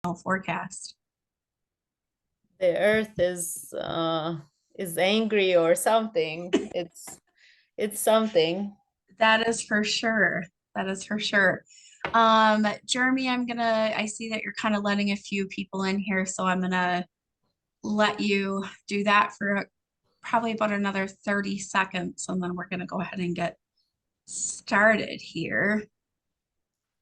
forecast. The earth is angry or something. It's something. That is for sure. That is for sure. Jeremy, I see that you're kind of letting a few people in here, so I'm gonna let you do that for probably about another 30 seconds, and then we're gonna go ahead and get started here.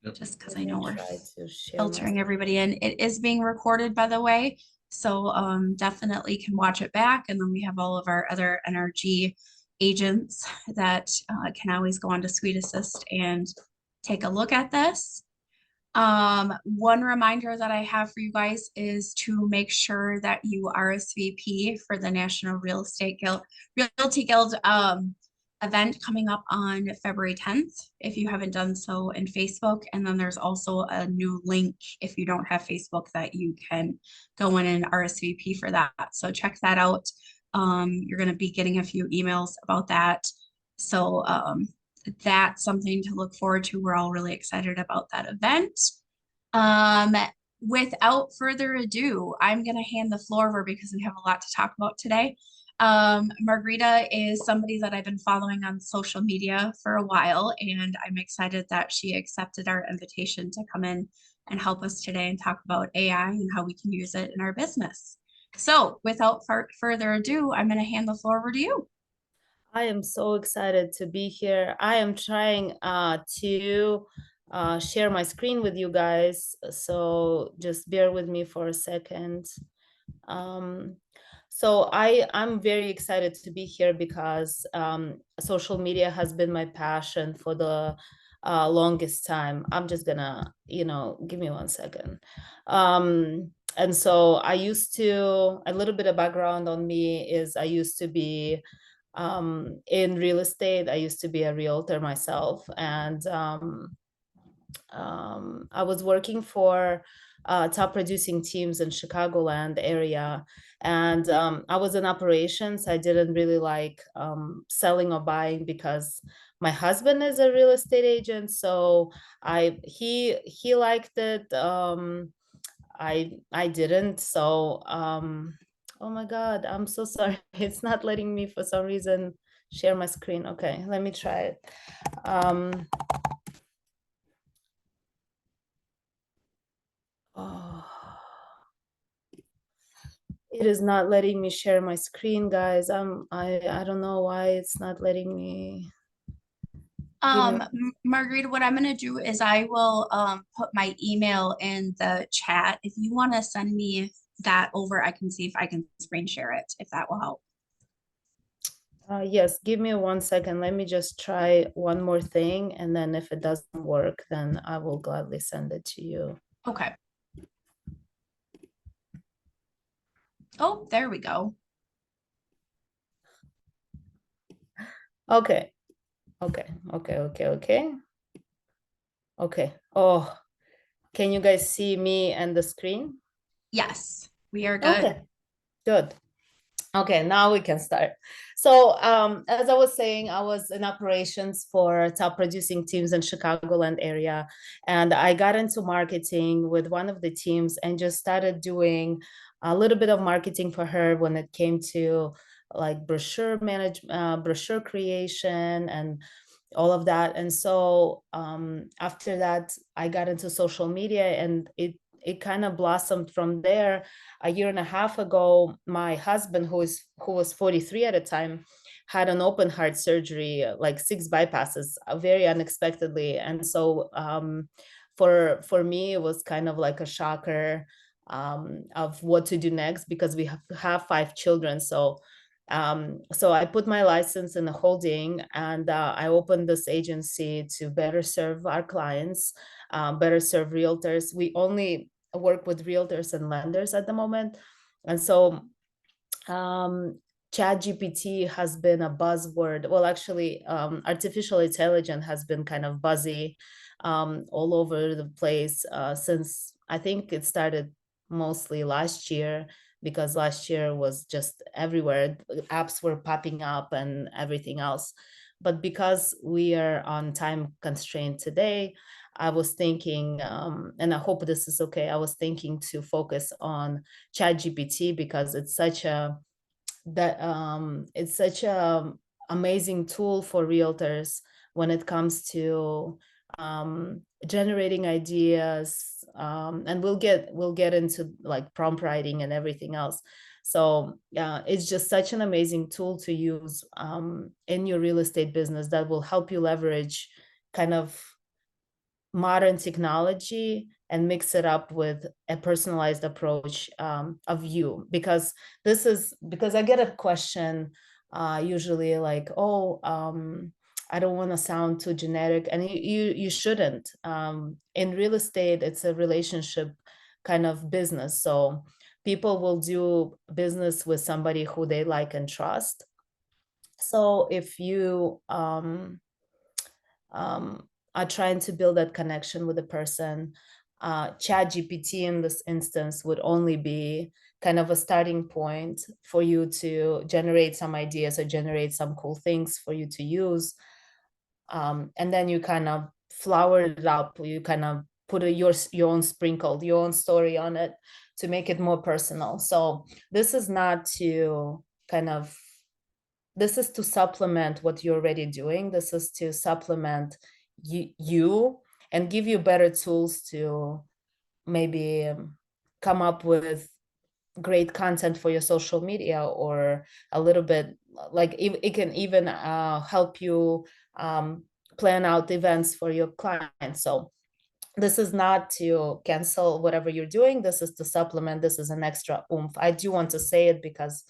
Yep. Just because Let I me know we're try to share my filtering everybody in. It is being recorded, by the way, so definitely can watch it back. And then we have all of our other NRG agents that can always go on to Suite Assist and take a look at this. One reminder that I have for you guys is to make sure that you RSVP for the National Real Estate Guild, Realty Guild event coming up on February 10th, if you haven't done so in Facebook. And then there's also a new link if you don't have Facebook that you can go in and RSVP for that. So check that out. You're going to be getting a few emails about that. So that's something to look forward to. We're all really excited about that event. Um, Without further ado, I'm going to hand the floor over because we have a lot to talk about today. Margarita is somebody that I've been following on social media for a while, and I'm excited that she accepted our invitation to come in and help us today and talk about AI and how we can use it in our business. So without further ado, I'm going to hand the floor over to you. I am so excited to be here. I am trying to share my screen with you guys, so just bear with me for a second. Um, so I'm very excited to be here because social media has been my passion for the longest time. I'm just gonna, give me one second. And so a little bit of background on me is I used to be in real estate. I used to be a realtor myself, and I was working for top producing teams in Chicagoland area, and I was in operations. I didn't really like selling or buying because my husband is a real estate agent, so he liked it. I didn't. So oh my God, I'm so sorry. It's not letting me for some reason share my screen. Okay, let me try it. Oh, it is not letting me share my screen, guys. I don't know why it's not letting me. Margarita, what I'm going to do is I will put my email in the chat. If you want to send me that over, I can see if I can screen share it, if that will help. Yes, give me 1 second. Let me just try one more thing, and then if it doesn't work, then I will gladly send it to you. Okay. Oh, there we go. Okay. Okay. Oh, can you guys see me and the screen? Yes, we are good. Okay, good. Okay, now we can start. So as I was saying, I was in operations for top producing teams in Chicagoland area. And I got into marketing with one of the teams and just started doing a little bit of marketing for her when it came to like brochure creation and all of that. And so after that, I got into social media, and it kind of blossomed from there. A year and a half ago, my husband, who was 43 at the time, had an open heart surgery, like 6 bypasses, very unexpectedly. And so for me, it was kind of like a shocker of what to do next, because we have 5 children. So I put my license in a holding, and I opened this agency to better serve our clients, better serve realtors. We only work with realtors and lenders at the moment. And so chat GPT has been a buzzword. Well, actually, artificial intelligence has been kind of buzzy all over the place since I think it started mostly last year, because last year was just everywhere. Apps were popping up and everything else. But because we are on time constraint today, I was thinking, and I hope this is okay, I was thinking to focus on ChatGPT because it's such a amazing tool for realtors when it comes to generating ideas, and we'll get into like prompt writing and everything else. So it's just such an amazing tool to use in your real estate business that will help you leverage kind of modern technology and mix it up with a personalized approach of you. Because I get a question usually like, oh, I don't want to sound too generic, and you shouldn't. In real estate, it's a relationship kind of business, so people will do business with somebody who they like and trust. So if you are trying to build that connection with the person, ChatGPT in this instance would only be kind of a starting point for you to generate some ideas or generate some cool things for you to use. And then you kind of flower it up, you kind of put your own sprinkle, your own story on it to make it more personal. So this is not to kind of, this is to supplement what you're already doing. This is to supplement you and give you better tools to maybe come up with great content for your social media, or a little bit like it can even help you plan out events for your clients. So this is not to cancel whatever you're doing. This is to supplement. This is an extra oomph. I do want to say it because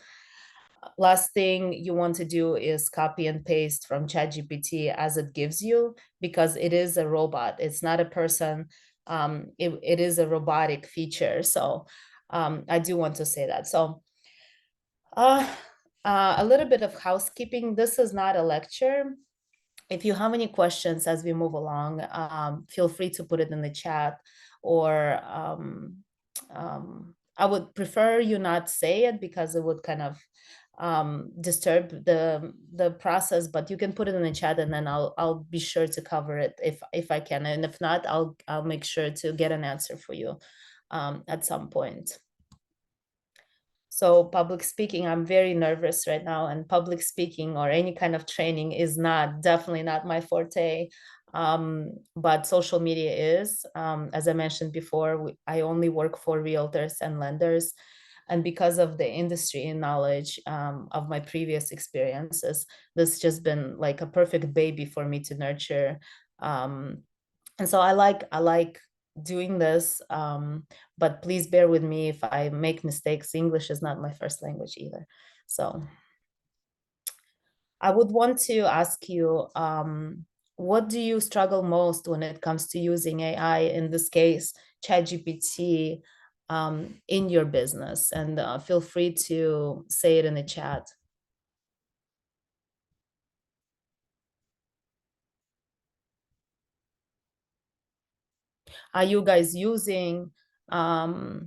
last thing you want to do is copy and paste from ChatGPT as it gives you, because it is a robot. It's not a person. It is a robotic feature. So I do want to say that. So a little bit of housekeeping. This is not a lecture. If you have any questions as we move along, feel free to put it in the chat, or I would prefer you not say it because it would kind of disturb the process, but you can put it in the chat and then I'll be sure to cover it if I can, and if not, I'll make sure to get an answer for you at some point. So public speaking, I'm very nervous right now, and public speaking or any kind of training is definitely not my forte. But social media is. As I mentioned before, I only work for realtors and lenders. And because of the industry knowledge of my previous experiences, this just been like a perfect baby for me to nurture. And so I like doing this, but please bear with me if I make mistakes. English is not my first language either. So I would want to ask you, what do you struggle most when it comes to using AI, in this case, ChatGPT, in your business? And feel free to say it in the chat. Are you guys using AI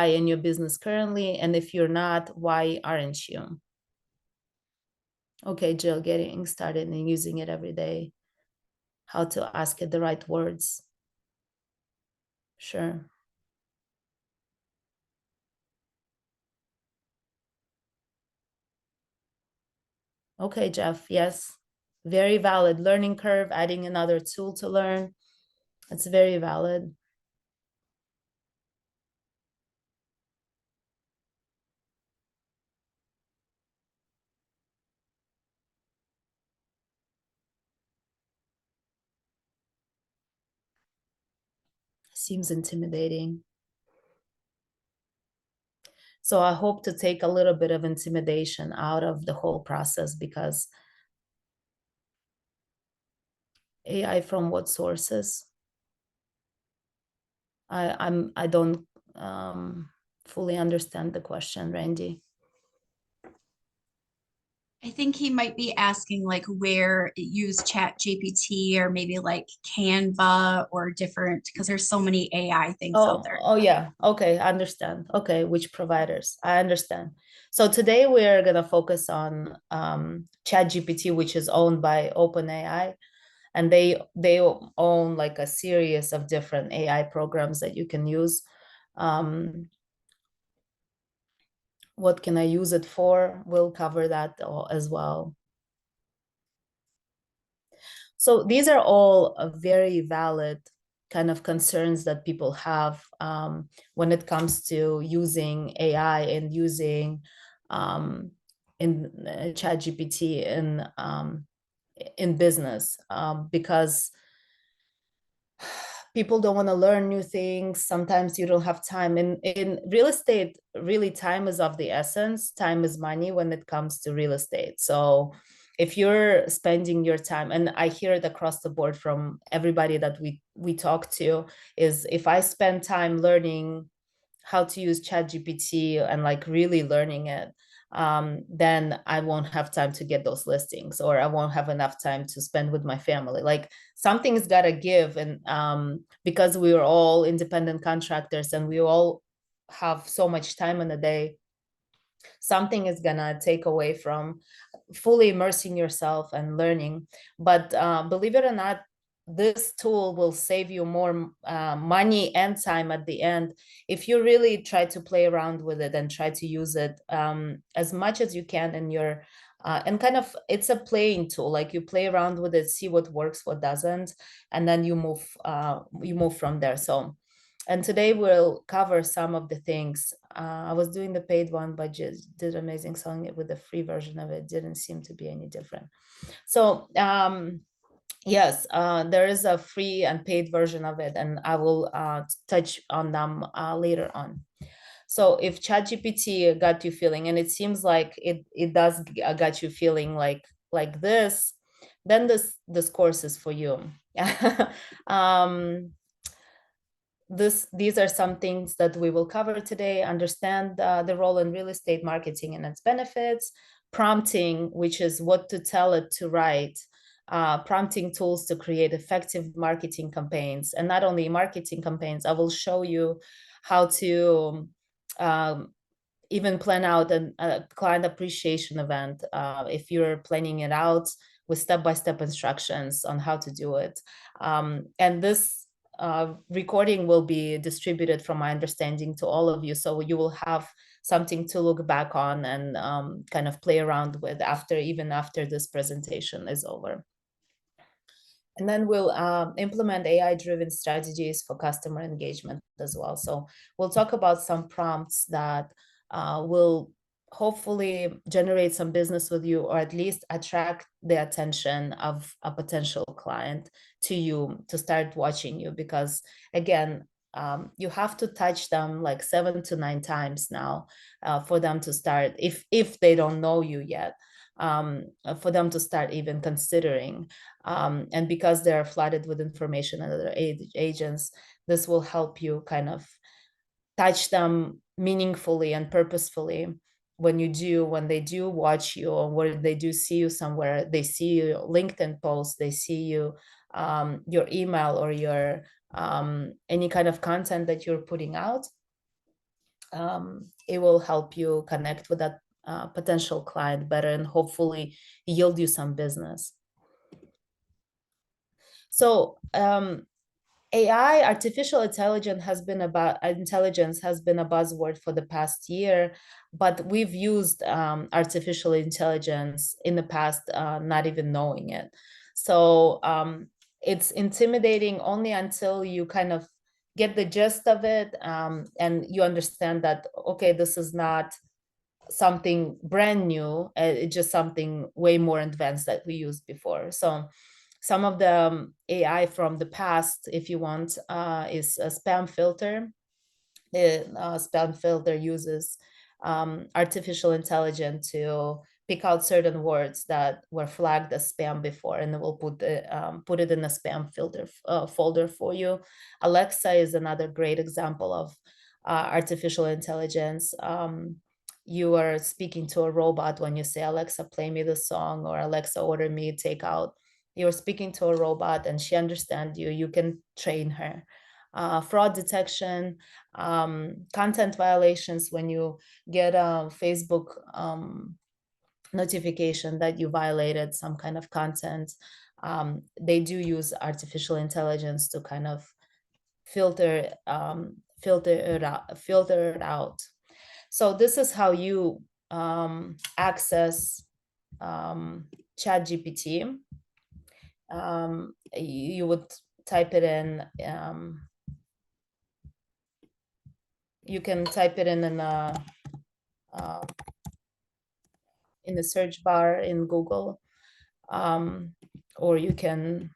in your business currently? And if you're not, why aren't you? Okay, Jill, getting started and using it every day. How to ask it the right words. Sure. Okay, Jeff, yes. Very valid. Learning curve, adding another tool to learn. It's very valid. Seems intimidating. So I hope to take a little bit of intimidation out of the whole process, because AI from what sources? I don't fully understand the question, Randy. I think he might be asking like where it use Chat GPT or maybe like Canva or different because there's so many AI things out there. Oh yeah. Okay, I understand. Okay, which providers? I understand. So today we're gonna focus on ChatGPT, which is owned by OpenAI, and they own like a series of different AI programs that you can use. Um, what can I use it for? We'll cover that as well. So these are all very valid kind of concerns that people have when it comes to using AI and using in ChatGPT in business because people don't want to learn new things. Sometimes you don't have time. In real estate, really time is of the essence. Time is money when it comes to real estate. So if you're spending your time, and I hear it across the board from everybody that we talk to, is if I spend time learning how to use ChatGPT and like really learning it, then I won't have time to get those listings, or I won't have enough time to spend with my family. Like something's got to give. And because we are all independent contractors and we all have so much time in a day, something is gonna take away from fully immersing yourself and learning. But believe it or not, this tool will save you more money and time at the end if you really try to play around with it and try to use it as much as you can in your and kind of it's a playing tool. Like you play around with it, see what works, what doesn't, and then you move from there. So and today we'll cover some of the things. I was doing the paid one, but just did amazing selling it with the free version of it. Didn't seem to be any different. So yes, there is a free and paid version of it, and I will touch on them later on. So if ChatGPT got you feeling, and it seems like it does got you feeling like this, then this course is for you. um, these are some things that we will cover today. Understand the role in real estate marketing and its benefits, prompting, which is what to tell it to write, prompting tools to create effective marketing campaigns, and not only marketing campaigns. I will show you how to even plan out a client appreciation event if you're planning it out with step-by-step instructions on how to do it. And this recording will be distributed, from my understanding, to all of you. So you will have something to look back on and kind of play around with even after this presentation is over. And then we'll implement AI-driven strategies for customer engagement as well. So we'll talk about some prompts that will hopefully generate some business with you, or at least attract the attention of a potential client to you to start watching you. Because again, you have to touch them like 7 to 9 times now for them to start, if they don't know you yet, for them to start even considering. And because they're flooded with information and other agents, this will help you kind of touch them meaningfully and purposefully when they do watch you, or when they do see you somewhere, they see your LinkedIn post, they see you your email, or your any kind of content that you're putting out. It will help you connect with that potential client better and hopefully yield you some business. So AI, artificial intelligence, has been a buzzword for the past year, but we've used artificial intelligence in the past, not even knowing it. So it's intimidating only until you kind of get the gist of it, and you understand that, okay, this is not something brand new, it's just something way more advanced that we used before. So some of the AI from the past, if you want, is a spam filter. The spam filter uses artificial intelligence to pick out certain words that were flagged as spam before, and it will put it in a spam filter folder for you. Alexa is another great example of artificial intelligence. you are speaking to a robot when you say, Alexa, play me the song, or Alexa, order me takeout. You're speaking to a robot and she understands you. You can train her. Fraud detection, content violations, when you get a Facebook notification that you violated some kind of content, they do use artificial intelligence to kind of filter filter it out. So this is how you access ChatGPT. You would type it in. You can type it in the search bar in Google, or you can.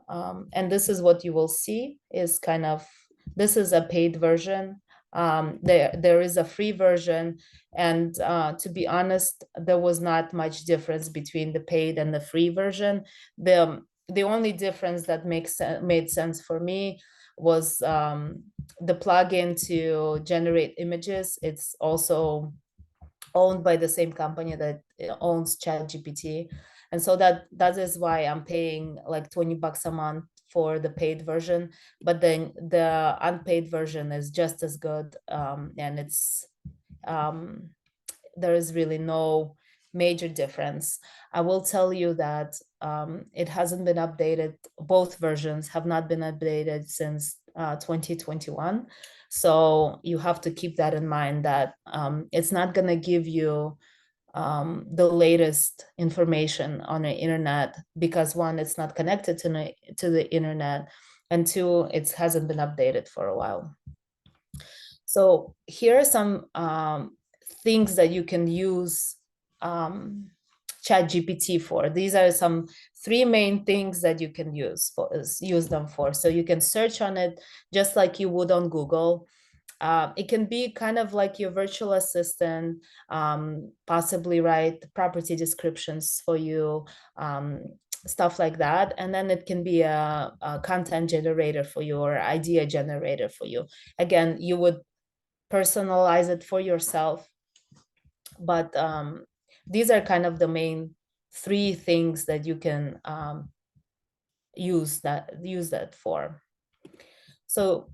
And this is what you will see is kind of, this is a paid version. There is a free version, and to be honest, there was not much difference between the paid and the free version. The only difference that made sense for me was the plugin to generate images. It's also owned by the same company that owns ChatGPT. And so that is why I'm paying like $20 a month for the paid version, but then the unpaid version is just as good. And it's there is really no major difference. I will tell you that it hasn't been updated. Both versions have not been updated since 2021. So you have to keep that in mind, that it's not going to give you the latest information on the internet, because one, it's not connected to the internet, and two, it hasn't been updated for a while. So here are some things that you can use ChatGPT for. These are some 3 main things that you can use them for. So you can search on it just like you would on Google. It can be kind of like your virtual assistant, possibly write property descriptions for you, stuff like that. And then it can be a content generator for you, or idea generator for you. Again, you would personalize it for yourself, but these are kind of the main 3 things that you can use that for. So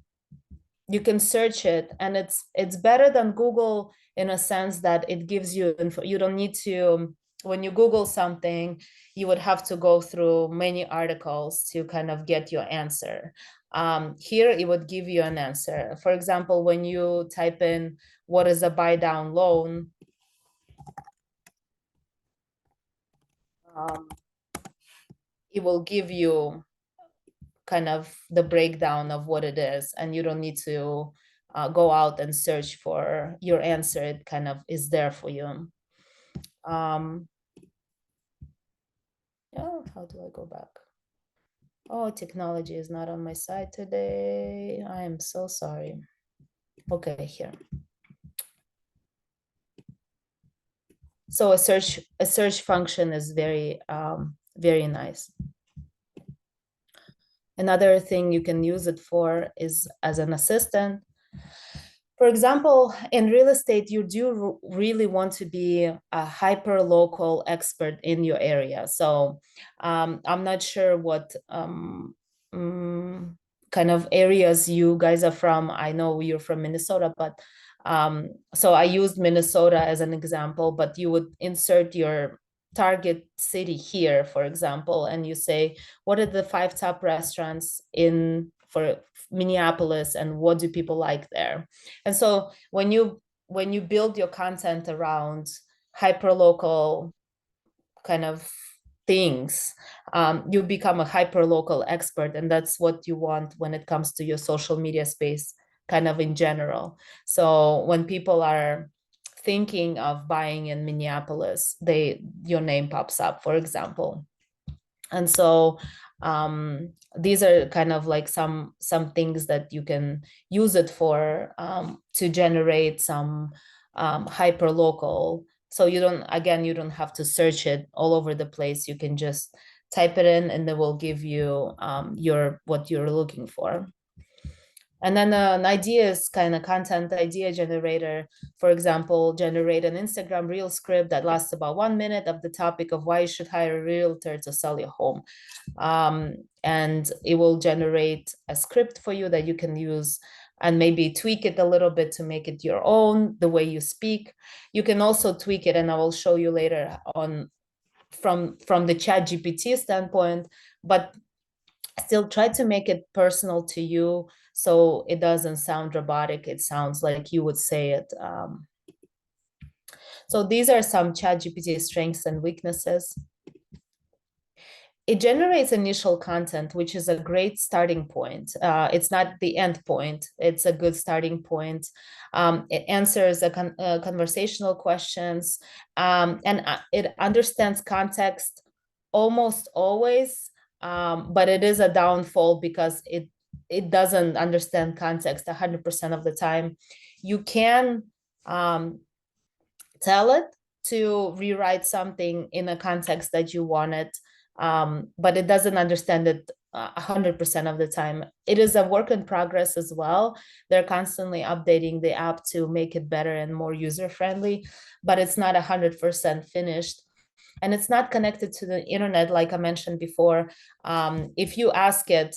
you can search it, and it's better than Google in a sense that it gives you info. You don't need to, when you Google something, you would have to go through many articles to kind of get your answer. Here, it would give you an answer. For example, when you type in, what is a buy down loan? It will give you kind of the breakdown of what it is, and you don't need to go out and search for your answer. It kind of is there for you. Oh, how do I go back? Oh, technology is not on my side today. I am so sorry. Okay, here. So a search function is very very nice. Another thing you can use it for is as an assistant. For example, in real estate, you do really want to be a hyper local expert in your area. So I'm not sure what kind of areas you guys are from. I know you're from Minnesota, but so I used Minnesota as an example, but you would insert your target city here, for example, and you say, what are the 5 top restaurants for Minneapolis, and what do people like there? And so when you build your content around hyper local kind of things, you become a hyper local expert, and that's what you want when it comes to your social media space, kind of in general. So when people are thinking of buying in Minneapolis, your name pops up, for example. And so these are kind of like some things that you can use it for, to generate some hyper local. So you don't have to search it all over the place. You can just type it in, and it will give you what you're looking for. And then an idea is kind of content idea generator. For example, generate an Instagram reel script that lasts about 1 minute of the topic of why you should hire a realtor to sell your home. And it will generate a script for you that you can use and maybe tweak it a little bit to make it your own, the way you speak. You can also tweak it, and I will show you later on from the ChatGPT standpoint, but still try to make it personal to you so it doesn't sound robotic. It sounds like you would say it. So these are some ChatGPT strengths and weaknesses. It generates initial content, which is a great starting point. It's not the end point. It's a good starting point. It answers conversational questions, and it understands context almost always, but it is a downfall because it doesn't understand context 100% of the time. You can tell it to rewrite something in a context that you want it, but it doesn't understand it 100% of the time. It is a work in progress as well. They're constantly updating the app to make it better and more user-friendly, but it's not 100% finished. And it's not connected to the internet, like I mentioned before. If you ask it,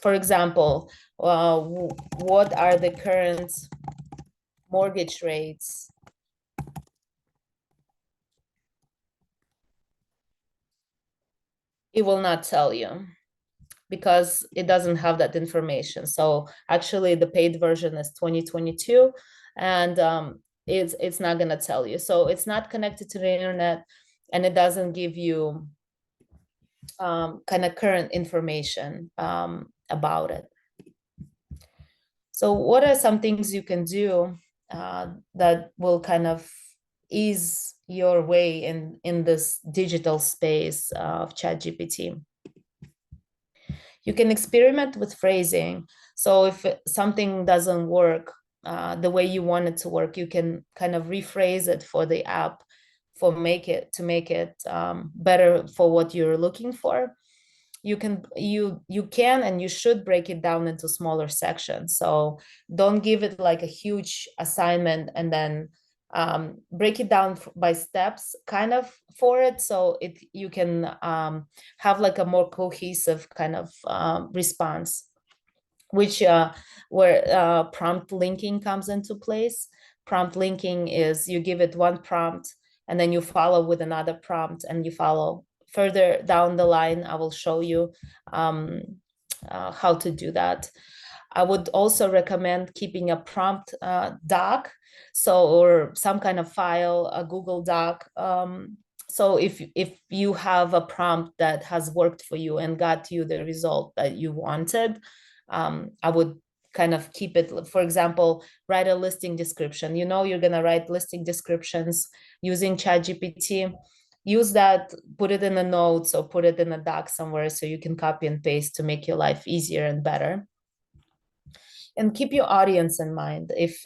for example, what are the current mortgage rates? It will not tell you because it doesn't have that information. So actually the paid version is 2022, and it's not going to tell you. So it's not connected to the internet, and it doesn't give you kind of current information about it. So what are some things you can do that will kind of ease your way in this digital space of ChatGPT? You can experiment with phrasing. So if something doesn't work the way you want it to work, you can kind of rephrase it for the app to make it better for what you're looking for. You can and you should break it down into smaller sections. So don't give it like a huge assignment and then break it down by steps kind of for it, so you can have like a more cohesive kind of response, which where prompt linking comes into place. Prompt linking is you give it one prompt and then you follow with another prompt, and you follow further down the line. I will show you how to do that. I would also recommend keeping a prompt doc, or some kind of file, a Google Doc. So if you have a prompt that has worked for you and got you the result that you wanted, I would kind of keep it. For example, write a listing description. You're going to write listing descriptions using ChatGPT. Use that, put it in the notes or put it in a doc somewhere so you can copy and paste to make your life easier and better. And keep your audience in mind. If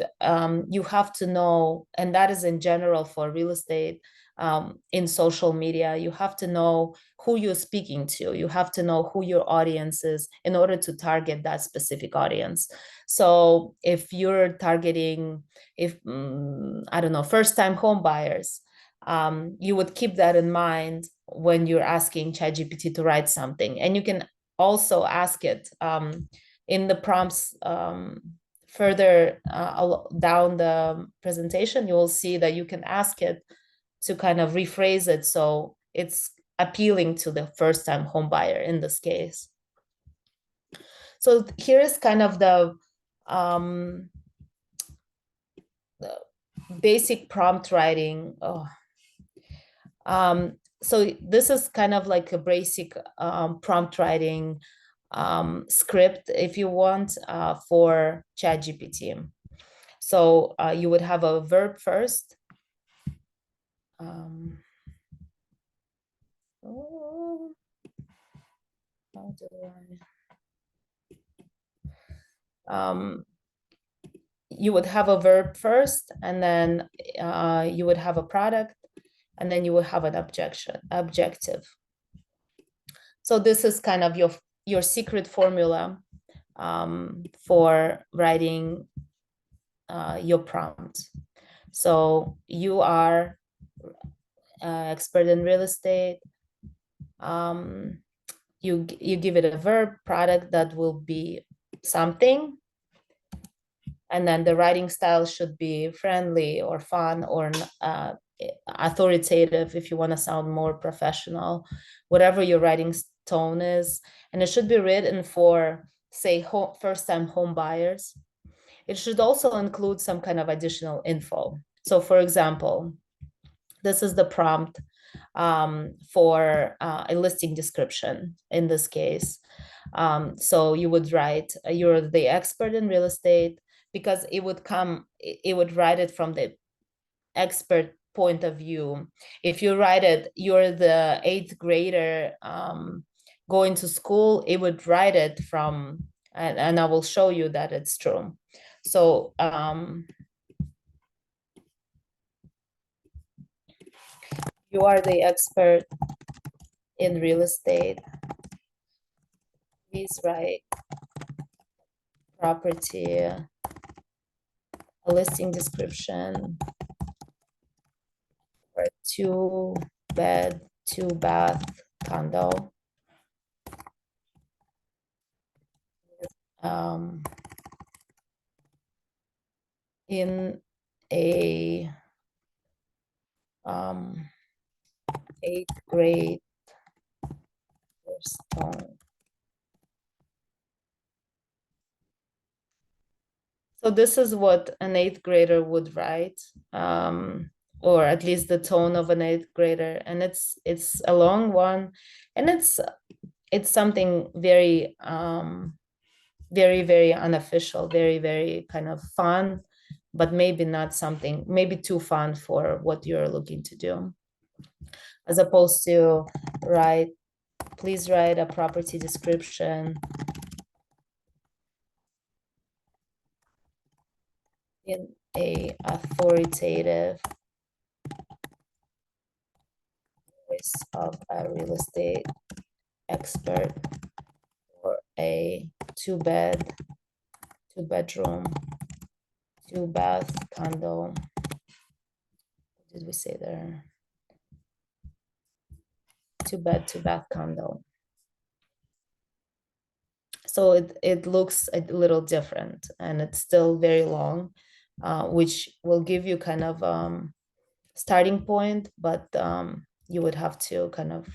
you have to know, and that is in general for real estate, in social media, you have to know who you're speaking to. You have to know who your audience is in order to target that specific audience. So if you're targeting, I don't know, first-time home buyers, you would keep that in mind when you're asking ChatGPT to write something. And you can also ask it in the prompts further down the presentation. You will see that you can ask it to kind of rephrase it so it's appealing to the first-time home buyer in this case. So here is kind of the basic prompt writing. So this is kind of like a basic prompt writing script, if you want, for ChatGPT. So you would have a verb first. How do you would have a verb first, and then you would have a product, and then you would have an objective. So this is kind of your secret formula for writing your prompt. So you are expert in real estate. You give it a verb, product that will be something, and then the writing style should be friendly or fun or authoritative if you want to sound more professional, whatever your writing tone is. And it should be written for, say, first-time home buyers. It should also include some kind of additional info. So for example, this is the prompt for a listing description in this case. So you would write, you're the expert in real estate, because it would write it from the expert point of view. If you write it, you're the 8th grader going to school, it would write it from, and I will show you that it's true. So you are the expert in real estate. Please write property, a listing description for a 2-bed, 2-bath condo. In a 8th grade tone. So this is what an 8th grader would write, or at least the tone of an 8th grader, and it's a long one, and it's something very very unofficial, very kind of fun, but maybe not something, maybe too fun for what you're looking to do. As opposed to please write a property description in a authoritative voice of a real estate expert for a 2-bedroom, 2-bath condo. What did we say there? 2-bed, 2-bath condo. So it looks a little different, and it's still very long, which will give you kind of starting point, but you would have to kind of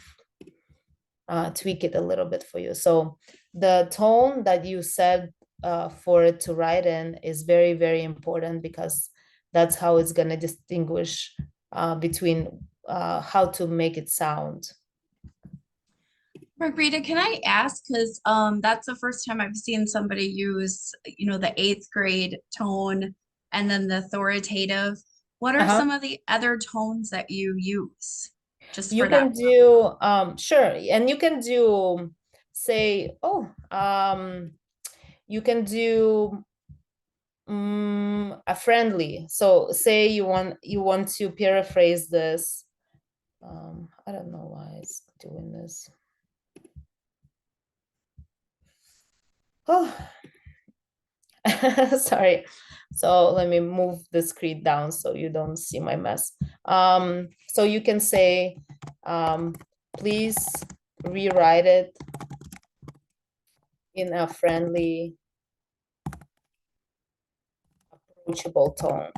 tweak it a little bit for you. So the tone that you said for it to write in is very important, because that's how it's going to distinguish between how to make it sound. Margarita, can I ask, because that's the first time I've seen somebody use, the 8th grade tone and then the authoritative. What are some of the other tones that you use? Just You for can that. do sure, and you can do, say, you can do a friendly. So say you want to paraphrase this. I don't know why it's doing this. Oh, sorry. So let me move the screen down so you don't see my mess. So you can say, please rewrite it in a friendly, approachable tone.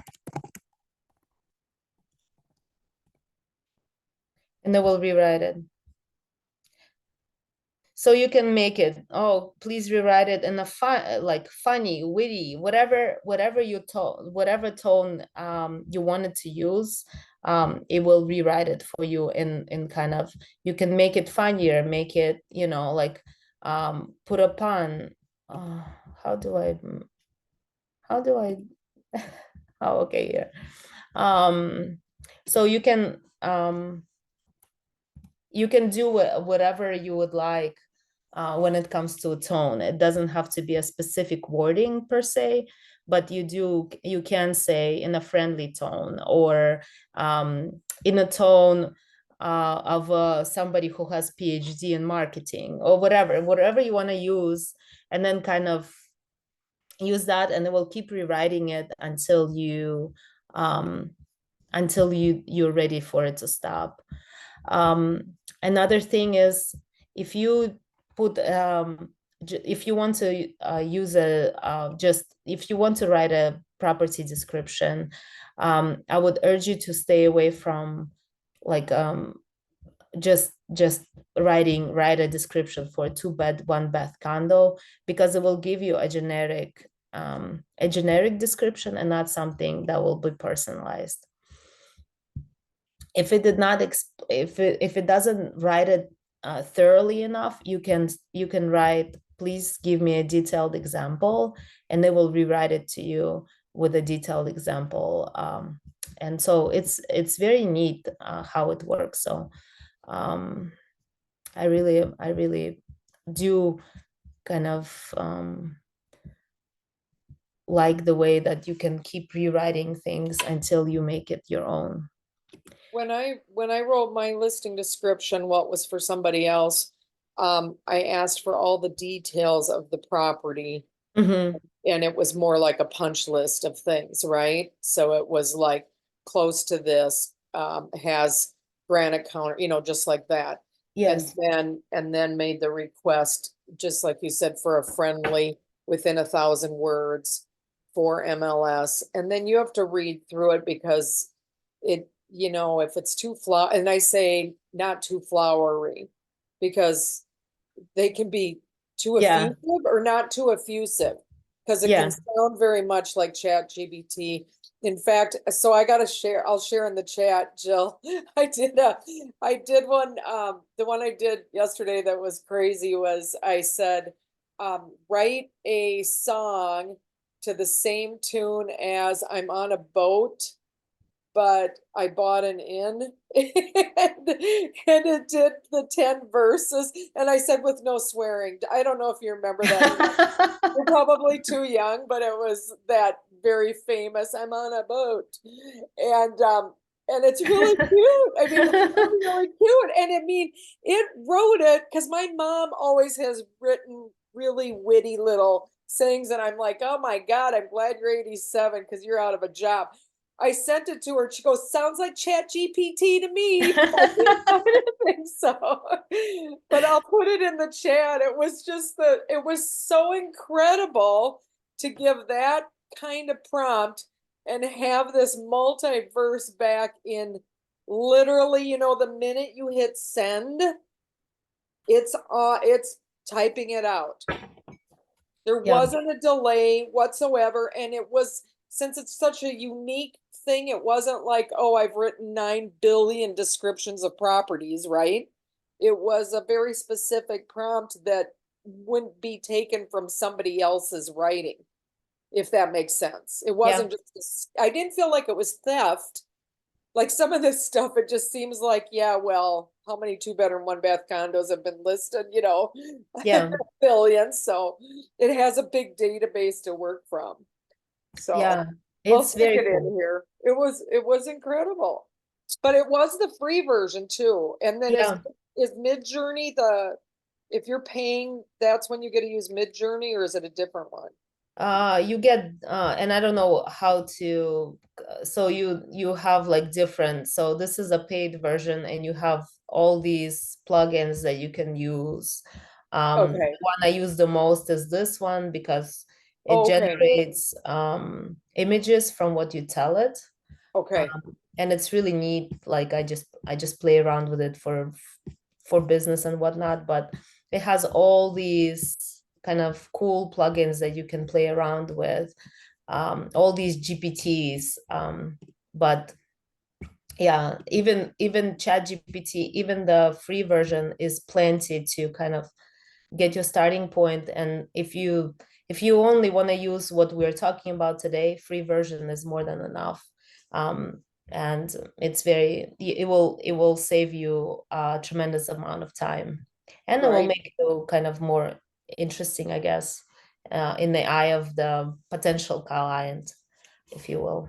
And then we'll rewrite it. So you can make it, please rewrite it in a funny, witty, whatever tone you wanted to use. It will rewrite it for you in kind of, you can make it funnier, make it, like put a pun. How do I oh, okay, here. So you can do whatever you would like when it comes to a tone. It doesn't have to be a specific wording per se, but you can say in a friendly tone, or in a tone of somebody who has PhD in marketing, or whatever you want to use, and then kind of use that, and it will keep rewriting it until you're ready for it to stop. Another thing is, if you put if you want to use if you want to write a property description, I would urge you to stay away from like just write a description for a 2-bed 1-bath condo, because it will give you a generic description and not something that will be personalized. If it did not if it doesn't write it thoroughly enough, you can write, please give me a detailed example, and they will rewrite it to you with a detailed example. And so it's very neat how it works. So I really do kind of like the way that you can keep rewriting things until you make it your own. When I wrote my listing description, what was for somebody else, I asked for all the details of the property, Mm-hmm. and it was more like a punch list of things, right? So it was like close to this, has granite counter, just like that. Yes. And then made the request, just like you said, for a friendly within 1,000 words for MLS. And then you have to read through it, because it, if it's too and I say not too flowery, because they can be too Yeah. effusive or not too effusive, because it Yeah. can sound very much like ChatGPT. In fact, so I'll share in the chat, Jill. I did one, the one I did yesterday that was crazy was I said, write a song to the same tune as I'm on a boat, but I bought an inn, and it did the 10 verses, and I said with no swearing. I don't know if you remember that. You're probably too young, but it was that very famous I'm on a boat. And it's really cute. I mean, it's really, really cute. And I mean, it wrote it because my mom always has written really witty little sayings, and I'm like, oh my God, I'm glad you're 87 because you're out of a job. I sent it to her. She goes, sounds like Chat GPT to me. I didn't think so. But I'll put it in the chat. It was so incredible to give that kind of prompt and have this multi-verse back in literally, the minute you hit send, it's typing it out. There wasn't a delay whatsoever, and it was, since it's such a unique thing, it wasn't like, oh, I've written 9 billion descriptions of properties, right? It was a very specific prompt that wouldn't be taken from somebody else's writing, if that makes sense. It wasn't just, I didn't feel like it was theft. Like some of this stuff, it just seems like, yeah, well, how many 2-bedroom 1-bath condos have been listed, Yeah. billions. So it has a big database to work from. So Yeah, I'll it's stick very it in cool. here. It was incredible. But it was the free version too. And then Yeah. is Midjourney if you're paying, that's when you get to use Midjourney, or is it a different one? You get and I don't know how to so you have like different, so this is a paid version and you have all these plugins that you can use. Okay. The one I use the most is this one because it Okay. generates images from what you tell it. Okay. And it's really neat. Like I just play around with it for business and whatnot, but it has all these kind of cool plugins that you can play around with, all these GPTs. But yeah, even Chat GPT, even the free version is plenty to kind of get your starting point. And if you only want to use what we're talking about today, free version is more than enough. And it will save you a tremendous amount of time, and it will Right. make you kind of more interesting, I guess, in the eye of the potential client, if you will.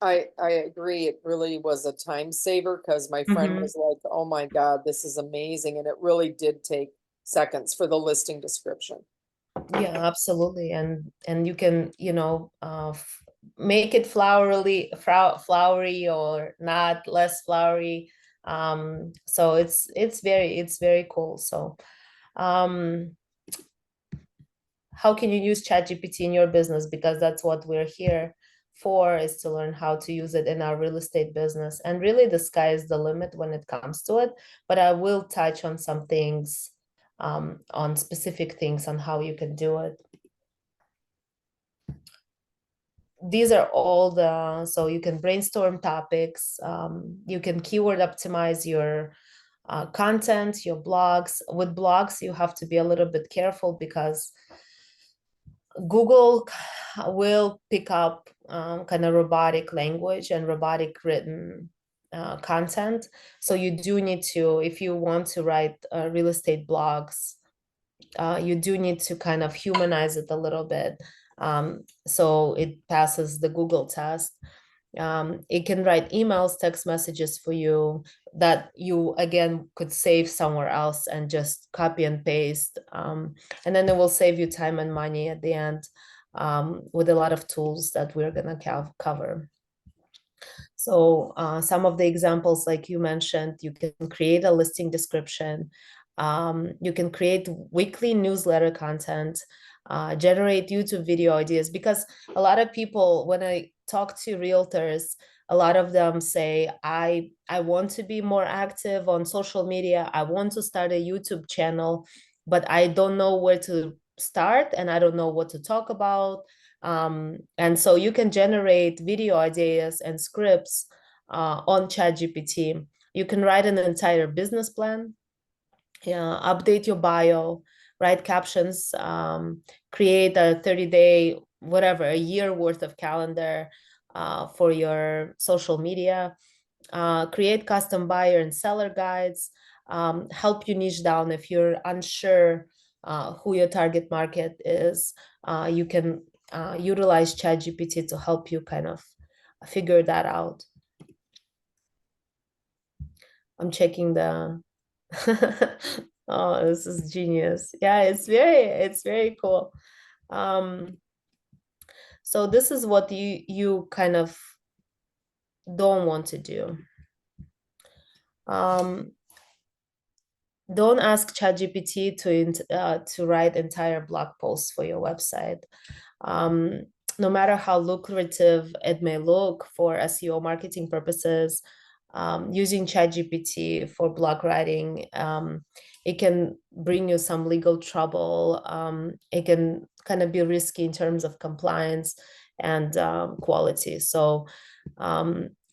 I agree. It really was a time saver, because my friend was like, oh my God, this is amazing. And it really did take seconds for the listing description. Yeah, absolutely. And you can, make it flowery or not, less flowery. So it's very cool. So um how can you use ChatGPT in your business? Because that's what we're here for, is to learn how to use it in our real estate business. And really the sky is the limit when it comes to it. But I will touch on some things, on specific things on how you can do it. These are all so you can brainstorm topics, you can keyword optimize your content, your blogs. With blogs, you have to be a little bit careful because Google will pick up kind of robotic language and robotic written content. So you do need to, if you want to write real estate blogs, you do need to kind of humanize it a little bit, so it passes the Google test. It can write emails, text messages for you that you again could save somewhere else and just copy and paste. And then it will save you time and money at the end, with a lot of tools that we're gonna cover. So some of the examples, like you mentioned, you can create a listing description. You can create weekly newsletter content, generate YouTube video ideas, because a lot of people, when I talk to realtors, a lot of them say, I want to be more active on social media. I want to start a YouTube channel, but I don't know where to start and I don't know what to talk about. And so you can generate video ideas and scripts on ChatGPT. You can write an entire business plan, update your bio, write captions, create a 30-day, whatever, a year worth of calendar for your social media, create custom buyer and seller guides, help you niche down if you're unsure who your target market is. You can utilize ChatGPT to help you kind of figure that out. I'm checking the oh, this is genius. Yeah, it's very cool. So this is what you kind of don't want to do. Don't ask ChatGPT to write entire blog posts for your website. No matter how lucrative it may look for SEO marketing purposes, using ChatGPT for blog writing, it can bring you some legal trouble. It can kind of be risky in terms of compliance and quality. So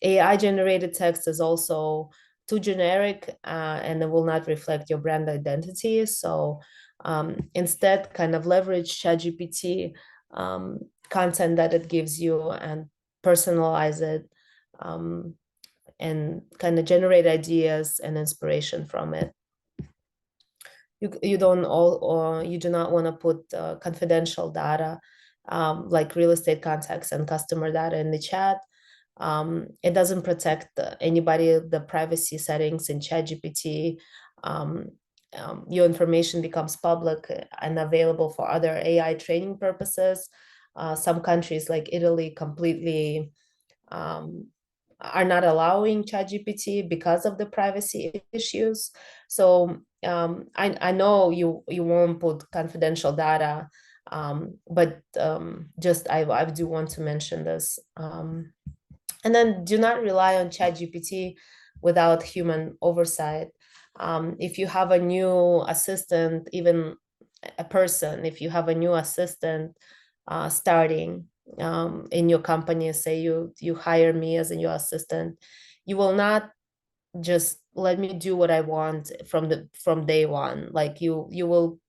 AI generated text is also too generic, and it will not reflect your brand identity. So instead, kind of leverage ChatGPT content that it gives you and personalize it, and kind of generate ideas and inspiration from it. You don't all, or you do not want to put confidential data, like real estate contacts and customer data in the chat. It doesn't protect anybody, the privacy settings in ChatGPT. Your information becomes public and available for other AI training purposes. Some countries like Italy completely are not allowing ChatGPT because of the privacy issues. So I know you won't put confidential data, but just I do want to mention this. And then do not rely on ChatGPT without human oversight. If you have a new assistant, even a person, if you have a new assistant starting in your company, say you hire me as a new assistant, you will not just let me do what I want from day one. Like you will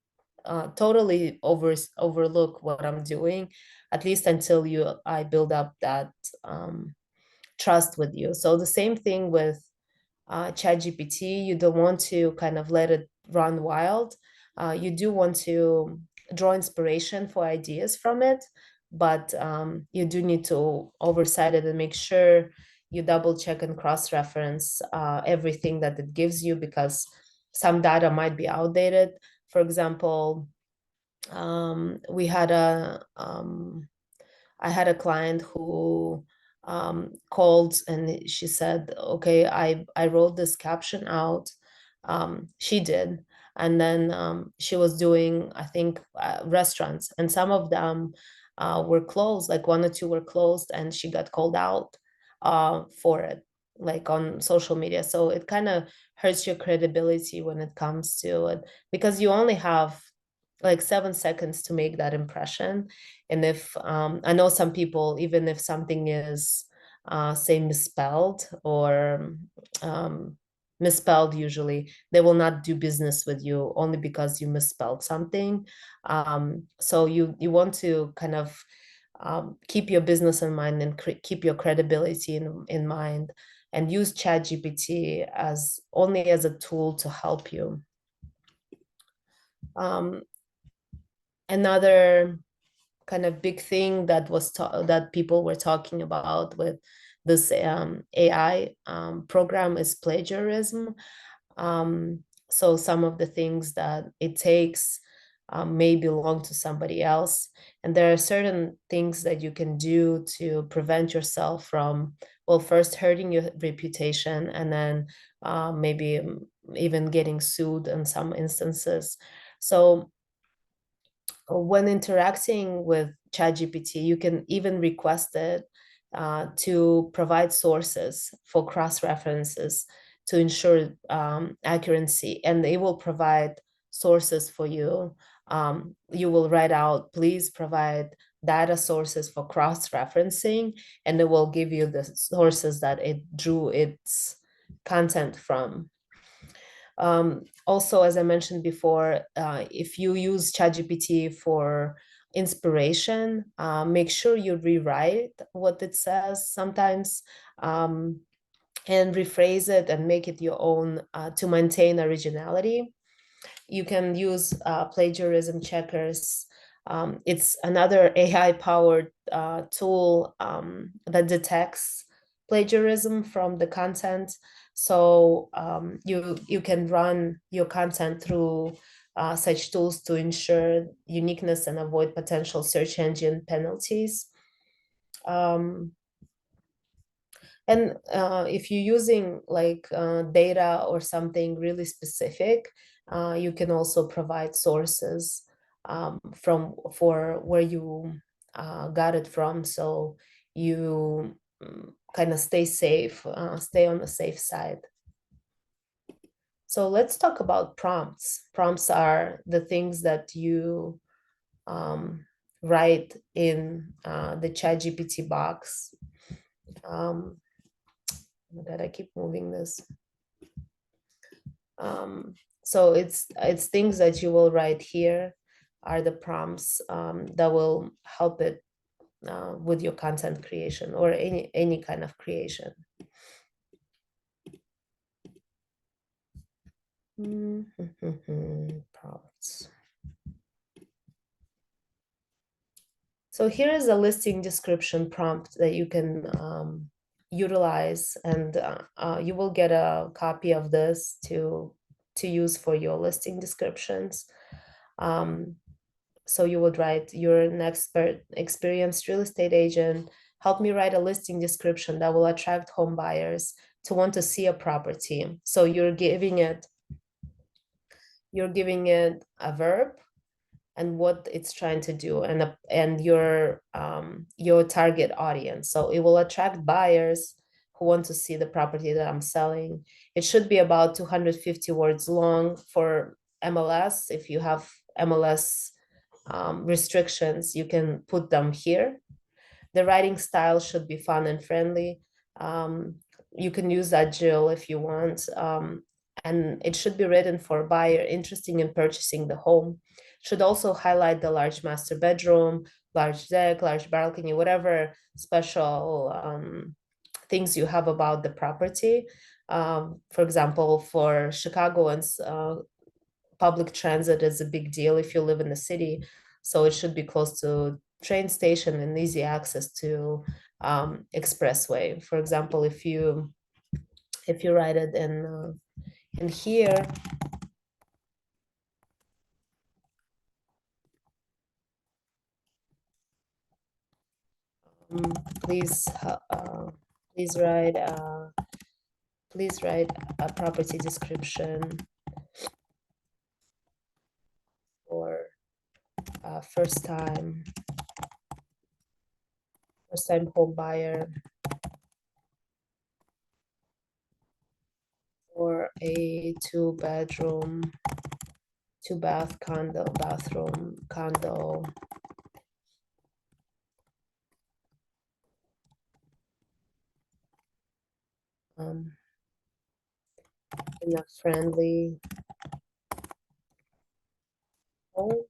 totally overlook what I'm doing, at least until I build up that trust with you. So the same thing with ChatGPT. You don't want to kind of let it run wild. You do want to draw inspiration for ideas from it, but you do need to oversight it and make sure you double check and cross-reference everything that it gives you, because some data might be outdated. For example, we had a I had a client who called and she said, okay, I wrote this caption out. She did. And then she was doing, I think, restaurants, and some of them were closed, like one or two were closed, and she got called out for it, like on social media. So it kind of hurts your credibility when it comes to it, because you only have like 7 seconds to make that impression. And if I know some people, even if something is say misspelled or misspelled, usually they will not do business with you only because you misspelled something. So you want to kind of keep your business in mind and keep your credibility in mind, and use ChatGPT as only as a tool to help you. Another kind of big thing that that people were talking about with this AI program is plagiarism. So some of the things that it takes may belong to somebody else, and there are certain things that you can do to prevent yourself from, well, first hurting your reputation, and then maybe even getting sued in some instances. So when interacting with ChatGPT, you can even request it to provide sources for cross-references to ensure accuracy, and they will provide sources for you. You will write out, please provide data sources for cross-referencing, and it will give you the sources that it drew its content from. Also, as I mentioned before, if you use ChatGPT for inspiration, make sure you rewrite what it says sometimes, and rephrase it and make it your own to maintain originality. You can use plagiarism checkers. It's another AI-powered tool that detects plagiarism from the content. So you can run your content through such tools to ensure uniqueness and avoid potential search engine penalties. And if you're using like data or something really specific, you can also provide sources for where you got it from, so you kind of stay safe, stay on the safe side. So let's talk about prompts. Prompts are the things that you write in the ChatGPT box. Oh my God, I keep moving this. So it's things that you will write here are the prompts that will help it with your content creation or any kind of creation. Prompts. So here is a listing description prompt that you can utilize, and you will get a copy of this to use for your listing descriptions. So you would write, you're an expert, experienced real estate agent. Help me write a listing description that will attract home buyers to want to see a property. So you're giving it a verb and what it's trying to do, and your target audience. So it will attract buyers who want to see the property that I'm selling. It should be about 250 words long for MLS. If you have MLS restrictions, you can put them here. The writing style should be fun and friendly. You can use Agile if you want. And it should be written for a buyer interested in purchasing the home. Should also highlight the large master bedroom, large deck, large balcony, whatever special things you have about the property. For example, for Chicagoans, public transit is a big deal if you live in the city. So it should be close to train station and easy access to expressway. For example, if you write it in here, Please, write a property description for first time home buyer for a 2-bedroom, 2-bath bathroom condo. In a friendly home.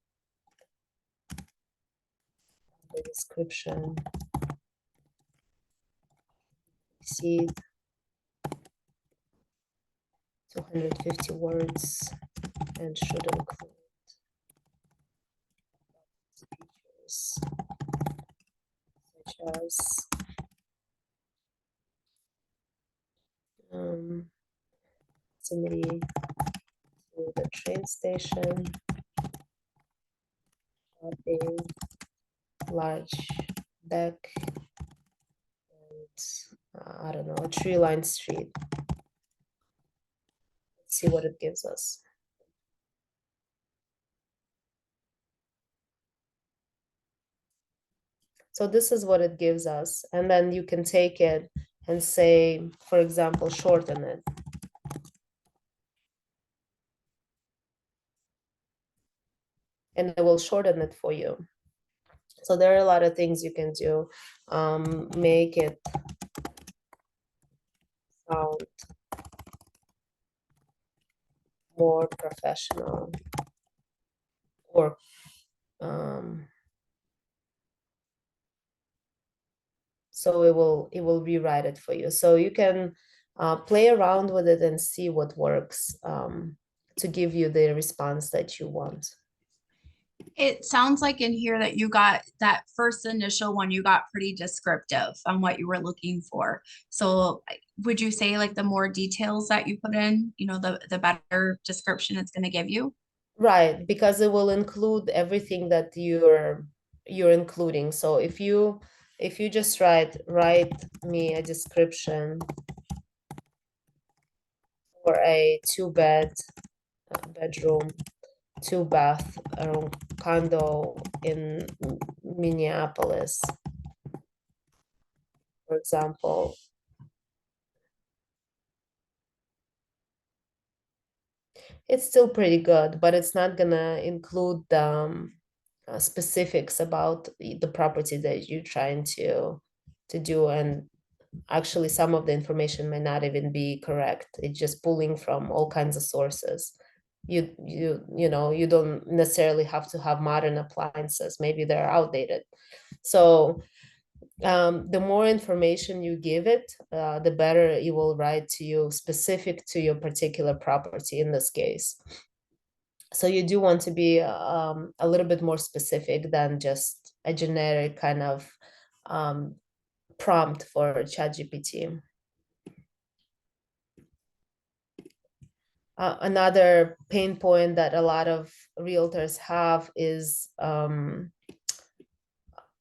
The description exceed 250 words and should include features such as proximity to the train station, a large deck, and I don't know, a tree-lined street. Let's see what it gives us. So this is what it gives us. And then you can take it and say, for example, shorten it. And it will shorten it for you. So there are a lot of things you can do. Make it sound more professional, or so it will rewrite it for you. So you can play around with it and see what works to give you the response that you want. It sounds like in here that you got that first initial one, you got pretty descriptive on what you were looking for. So would you say like the more details that you put in, you know, the better description it's going to give you? Right, because it will include everything that you're including. So if you just write me a description for a 2-bedroom, 2-bath condo in Minneapolis, for example, it's still pretty good, but it's not gonna include specifics about the property that you're trying to do. And actually some of the information may not even be correct. It's just pulling from all kinds of sources. You know, you don't necessarily have to have modern appliances. Maybe they're outdated. So the more information you give it, the better it will write to you, specific to your particular property in this case. So you do want to be a little bit more specific than just a generic kind of prompt for ChatGPT. Another pain point that a lot of realtors have is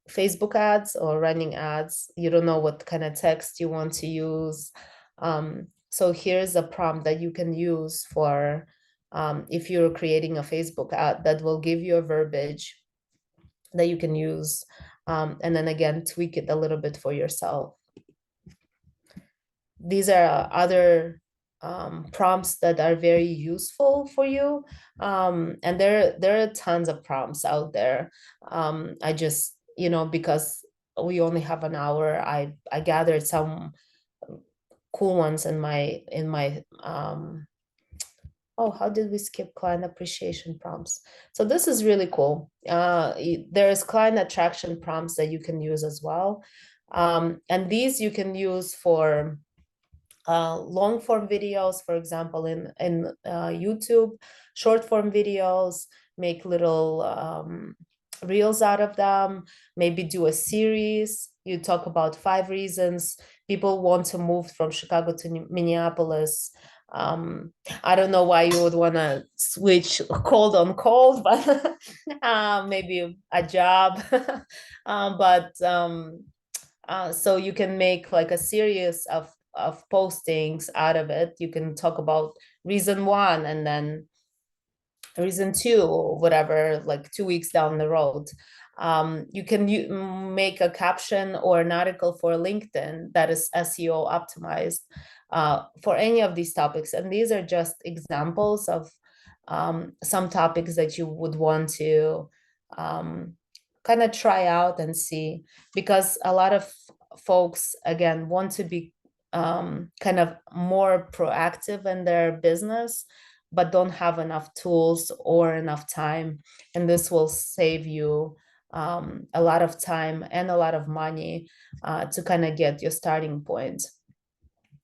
Facebook ads or running ads. You don't know what kind of text you want to use. So here's a prompt that you can use for if you're creating a Facebook ad that will give you a verbiage that you can use, and then again tweak it a little bit for yourself. These are other prompts that are very useful for you, and there are tons of prompts out there. I just, you know, because we only have an hour, I gathered some cool ones in my oh, how did we skip client appreciation prompts? So this is really cool. There's client attraction prompts that you can use as well. And these you can use for long form videos, for example, in YouTube, short form videos, make little reels out of them, maybe do a series. You talk about 5 reasons people want to move from Chicago to Minneapolis. I don't know why you would want to switch cold on cold, but maybe a job. But So you can make like a series of postings out of it. You can talk about reason one and then reason two, or whatever, like 2 weeks down the road. You can make a caption or an article for LinkedIn that is SEO optimized for any of these topics. And these are just examples of some topics that you would want to kind of try out and see, because a lot of folks, again, want to be kind of more proactive in their business, but don't have enough tools or enough time. And this will save you a lot of time and a lot of money to kind of get your starting point.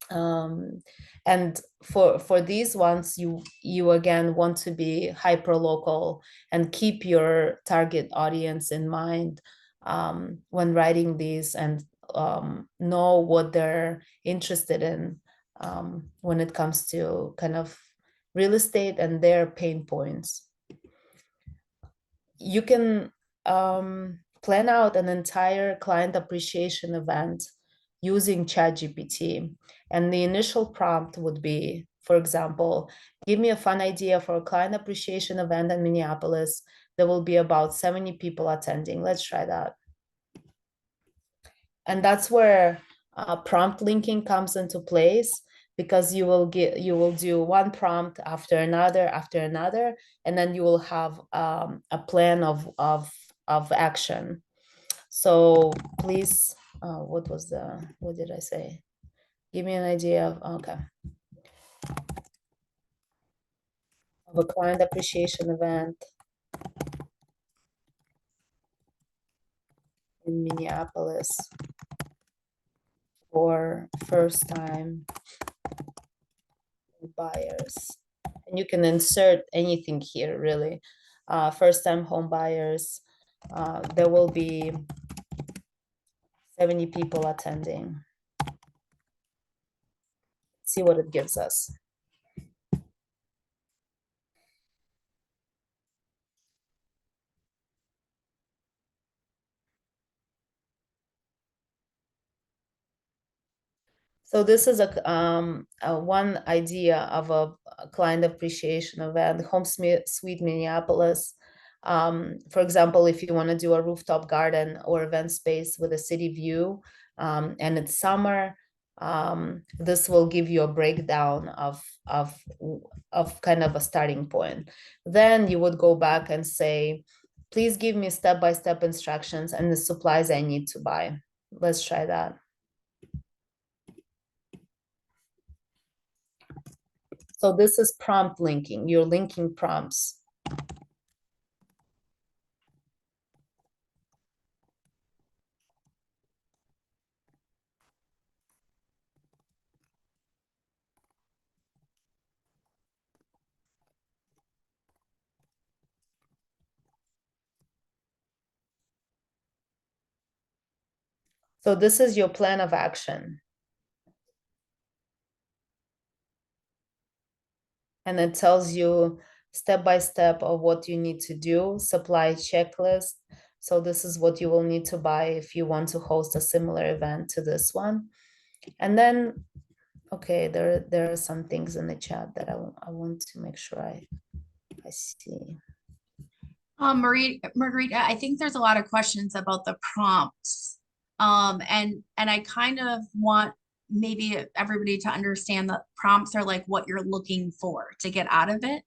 And for these ones, you again want to be hyper local and keep your target audience in mind when writing these, and know what they're interested in when it comes to kind of real estate and their pain points. You can plan out an entire client appreciation event using ChatGPT. And the initial prompt would be, for example, give me a fun idea for a client appreciation event in Minneapolis. There will be about 70 people attending. Let's try that. And that's where prompt linking comes into place, because you will do one prompt after another, and then you will have a plan of action. So please, what did I say? Give me an idea of, okay, of a client appreciation event in Minneapolis for first time buyers. And you can insert anything here, really. First time home buyers, there will be 70 people attending. See what it gives us. So this is a one idea of a client appreciation event, Home Sweet Minneapolis. For example, if you want to do a rooftop garden or event space with a city view, and it's summer, this will give you a breakdown of kind of a starting point. Then you would go back and say, please give me step-by-step instructions and the supplies I need to buy. Let's try that. So this is prompt linking. You're linking prompts. So this is your plan of action. And it tells you step by step of what you need to do, supply checklist. So this is what you will need to buy if you want to host a similar event to this one. And then, okay, there are some things in the chat that I want to make sure I see. Margarita, I think there's a lot of questions about the prompts. And I kind of want maybe everybody to understand that prompts are like what you're looking for to get out of it.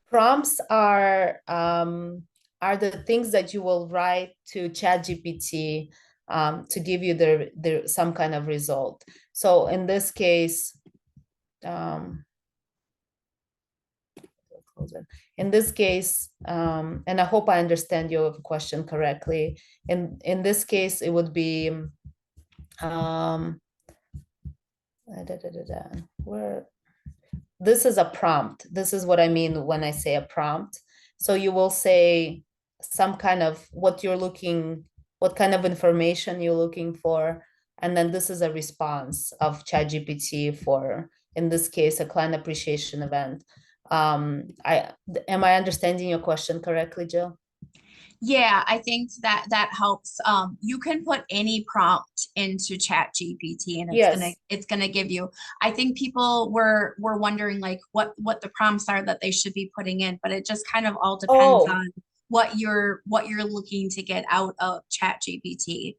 Prompts are the things that you will write to ChatGPT to give you some kind of result. So in this case, and I hope I understand your question correctly. In this case, it would be where this is a prompt. This is what I mean when I say a prompt. So you will say some kind of what kind of information you're looking for, and then this is a response of ChatGPT for, in this case, a client appreciation event. Am I understanding your question correctly, Jill? Yeah, I think that that helps. You can put any prompt into Chat GPT and Yes. it's gonna give you. I think people were wondering like what the prompts are that they should be putting in, but it just kind of all depends Oh, on what you're looking to get out of Chat GPT.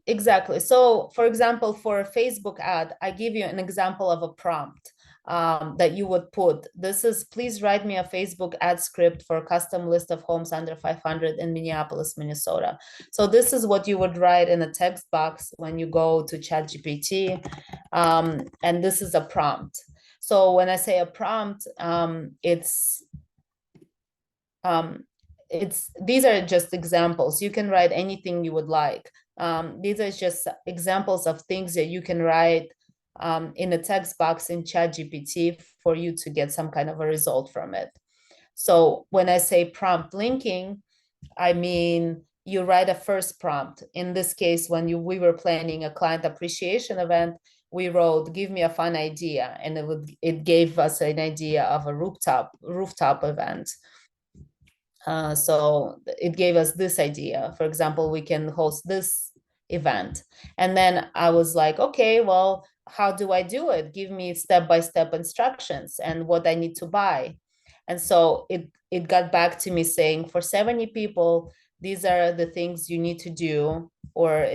exactly. So, for example, for a Facebook ad, I give you an example of a prompt that you would put. This is, please write me a Facebook ad script for a custom list of homes under 500 in Minneapolis, Minnesota. So this is what you would write in a text box when you go to ChatGPT, and this is a prompt. So when I say a prompt, um, these are just examples. You can write anything you would like. These are just examples of things that you can write in a text box in ChatGPT for you to get some kind of a result from it. So when I say prompt linking, I mean you write a first prompt. In this case, when we were planning a client appreciation event, we wrote, "Give me a fun idea," and it gave us an idea of a rooftop event. So it gave us this idea. For example, we can host this event. And then I was like, okay, well, how do I do it? Give me step-by-step instructions and what I need to buy. And so it got back to me saying, for 70 people, these are the things you need to do, or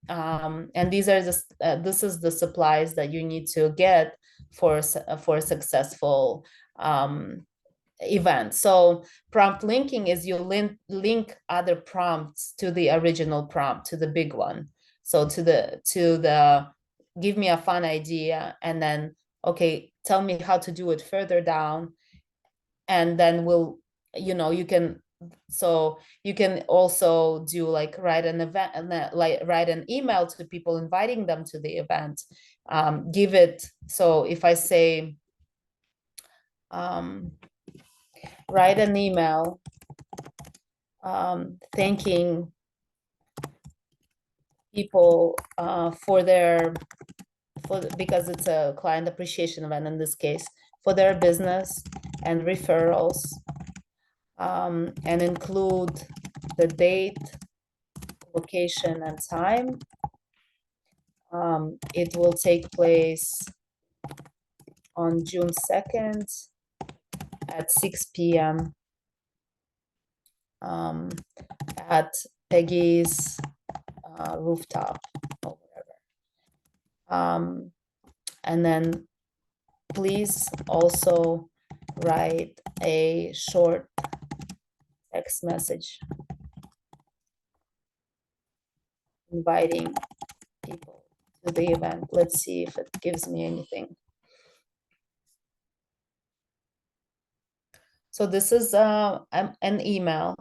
and these are this is the supplies that you need to get for a successful event. So prompt linking is you link other prompts to the original prompt, to the big one. So to the give me a fun idea, and then, okay, tell me how to do it further down. And then you can, so you can also do like write an event, and like write an email to people inviting them to the event. Give it, so if I say, write an email thanking people because it's a client appreciation event in this case, for their business and referrals, and include the date, location, and time. It will take place on June 2nd at 6 p.m. At Peggy's rooftop or whatever. And then please also write a short text message inviting people to the event. Let's see if it gives me anything. So this is an email,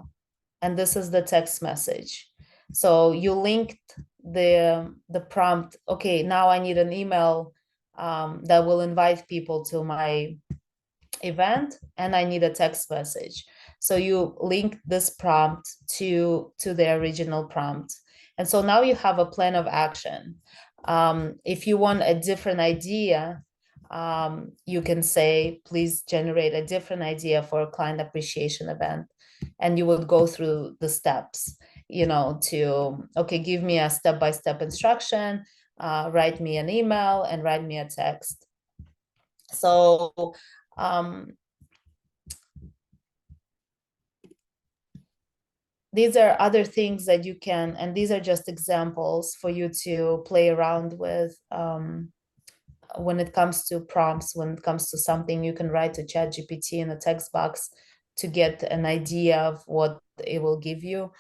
and this is the text message. So you linked the prompt. Okay, now I need an email that will invite people to my event, and I need a text message. So you link this prompt to the original prompt. And so now you have a plan of action. If you want a different idea, you can say, please generate a different idea for a client appreciation event. And you would go through the steps, to, okay, give me a step-by-step instruction, write me an email, and write me a text. So these are other things that you can, and these are just examples for you to play around with when it comes to prompts, when it comes to something you can write to ChatGPT in a text box to get an idea of what it will give you.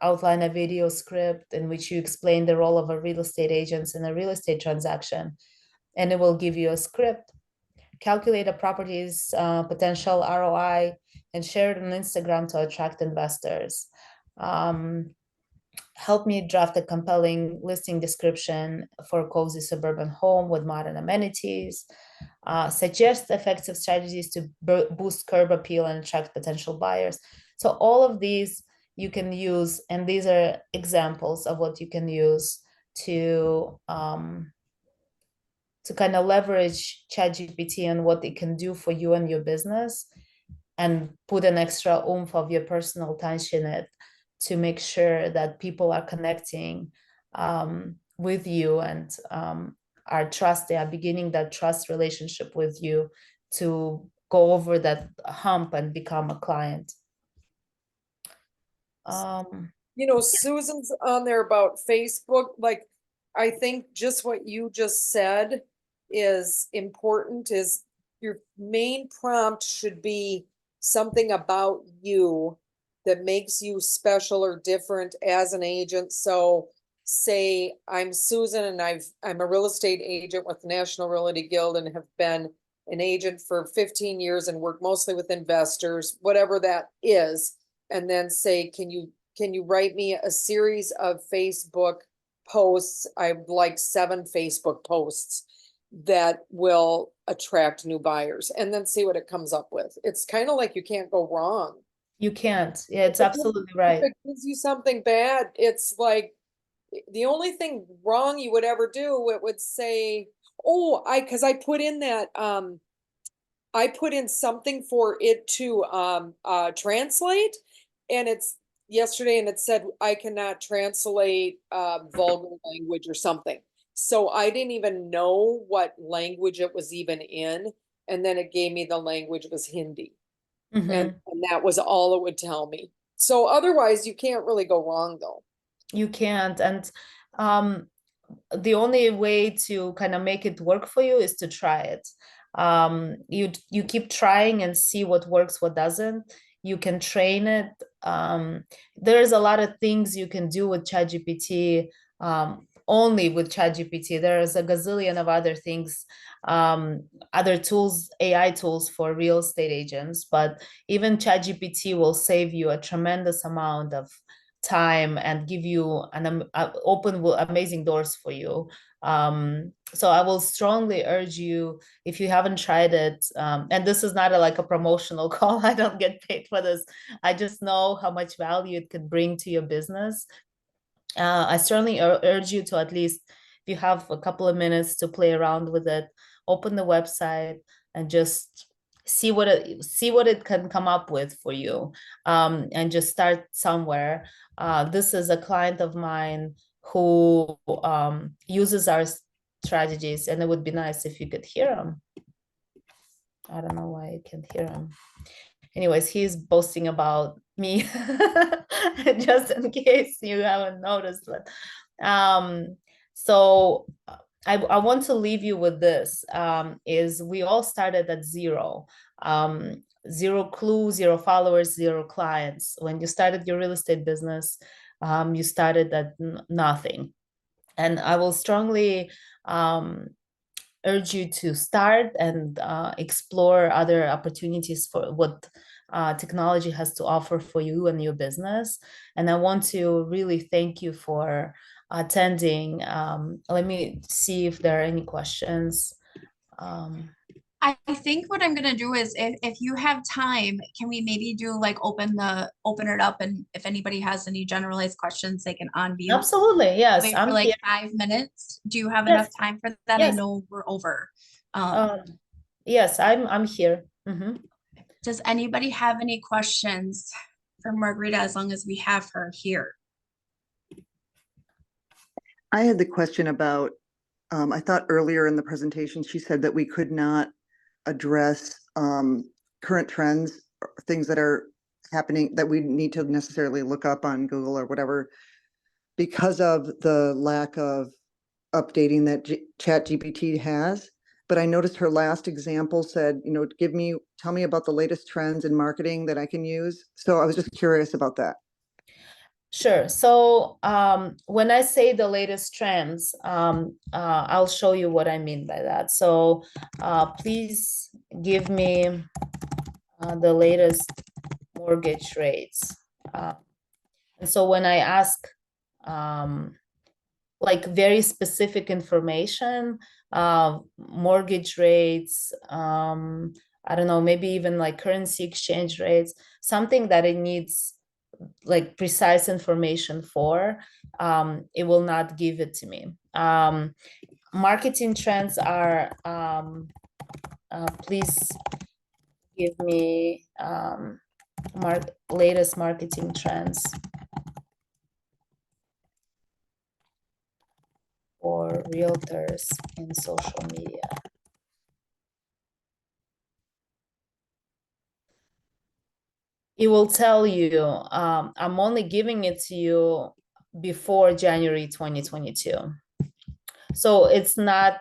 Outline a video script in which you explain the role of a real estate agent in a real estate transaction, and it will give you a script. Calculate a property's potential ROI and share it on Instagram to attract investors. Help me draft a compelling listing description for a cozy suburban home with modern amenities. Suggest effective strategies to boost curb appeal and attract potential buyers. So all of these you can use, and these are examples of what you can use to kind of leverage ChatGPT and what it can do for you and your business. and put an extra oomph of your personal touch in it to make sure that people are connecting with you and they are beginning that trust relationship with you to go over that hump and become a client. You know, Susan's on there about Facebook. Like, I think just what you just said is important, is your main prompt should be something about you that makes you special or different as an agent. So say I'm Susan and I'm a real estate agent with the National Realty Guild and have been an agent for 15 years and work mostly with investors, whatever that is. And then say, can you write me a series of Facebook posts? I'd like 7 Facebook posts that will attract new buyers, and then see what it comes up with. It's kind of like you can't go wrong. You can't. Yeah, it's absolutely If right. it gives you something bad, it's like the only thing wrong you would ever do, it would say, oh, because I put in that, I put in something for it to translate, and it's yesterday, and it said I cannot translate vulgar language or something. So I didn't even know what language it was even in, and then it gave me the language was Hindi, and that was all it would tell me. So otherwise, you can't really go wrong, though. You can't. And the only way to kind of make it work for you is to try it. You keep trying and see what works, what doesn't. You can train it. There's a lot of things you can do with ChatGPT, only with ChatGPT. There's a gazillion of other things, other tools, AI tools for real estate agents, but even ChatGPT will save you a tremendous amount of time and give you open amazing doors for you. So I will strongly urge you, if you haven't tried it, and this is not like a promotional call, I don't get paid for this, I just know how much value it could bring to your business. I certainly urge you to, at least if you have a couple of minutes to play around with it, open the website and just see what it can come up with for you, and just start somewhere. This is a client of mine who uses our strategies, and it would be nice if you could hear him. I don't know why I can't hear him. Anyways, he's boasting about me, just in case you haven't noticed. But so I want to leave you with this, is we all started at zero. Zero clue, zero followers, zero clients. When you started your real estate business, you started at nothing. And I will strongly urge you to start and explore other opportunities for what technology has to offer for you and your business. And I want to really thank you for attending. Let me see if there are any questions. I think what I'm gonna do is, if you have time, can we maybe do like open it up, and if anybody has any generalized questions, they can unmute. Absolutely, yes. Wait I'm for like here. 5 minutes. Do you have Yes. enough time for that? I Yes. know we're over. Yes, I'm here. Does anybody have any questions for Margarita, as long as we have her here? I had the question about, I thought earlier in the presentation, she said that we could not address current trends, or things that are happening that we need to necessarily look up on Google or whatever, because of the lack of updating that ChatGPT has. But I noticed her last example said, tell me about the latest trends in marketing that I can use. So I was just curious about that. Sure. So when I say the latest trends, I'll show you what I mean by that. So please give me the latest mortgage rates. And so when I ask like very specific information, mortgage rates, I don't know, maybe even like currency exchange rates, something that it needs like precise information for, it will not give it to me. Marketing trends are, please give me latest marketing trends for realtors in social media. It will tell you, I'm only giving it to you before January 2022. So it's not